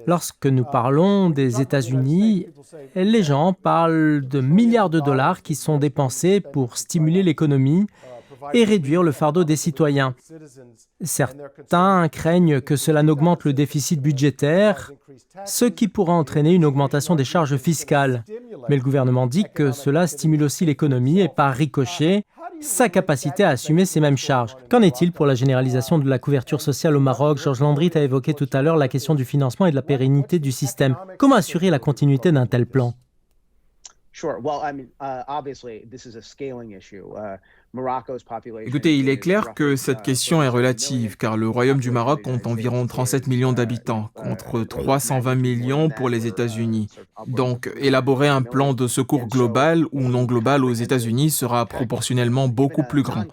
Lorsque nous parlons des États-Unis, les gens parlent de milliards de dollars qui sont dépensés pour stimuler l'économie et réduire le fardeau des citoyens. Certains craignent que cela n'augmente le déficit budgétaire, ce qui pourrait entraîner une augmentation des charges fiscales. Mais le gouvernement dit que cela stimule aussi l'économie et par ricochet, sa capacité à assumer ces mêmes charges. Qu'en est-il pour la généralisation de la couverture sociale au Maroc? Georges Landry a évoqué tout à l'heure la question du financement et de la pérennité du système. Comment assurer la continuité d'un tel plan? Écoutez, il est clair que cette question est relative, car le Royaume du Maroc compte environ 37 millions d'habitants, contre 320 millions pour les États-Unis. Donc, élaborer un plan de secours global ou non global aux États-Unis sera proportionnellement beaucoup plus grand.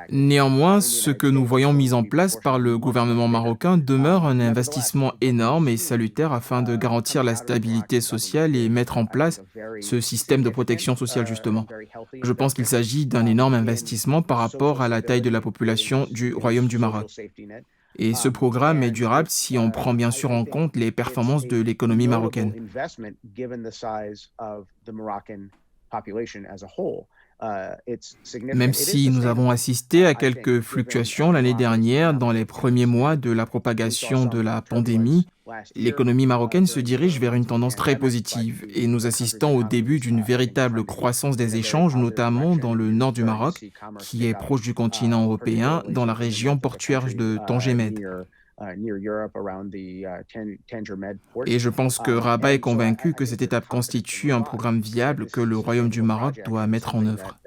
Néanmoins, ce que nous voyons mis en place par le gouvernement marocain demeure un investissement énorme et salutaire afin de garantir la stabilité sociale et mettre en place ce système de protection sociale justement. Je pense qu'il s'agit d'un énorme investissement par rapport à la taille de la population du Royaume du Maroc. Et ce programme est durable si on prend bien sûr en compte les performances de l'économie marocaine. Même si nous avons assisté à quelques fluctuations l'année dernière dans les premiers mois de la propagation de la pandémie, l'économie marocaine se dirige vers une tendance très positive et nous assistons au début d'une véritable croissance des échanges, notamment dans le nord du Maroc, qui est proche du continent européen, dans la région portuaire de Tanger Med. Et je pense que Rabat est convaincu que cette étape constitue un programme viable que le Royaume du Maroc doit mettre en œuvre.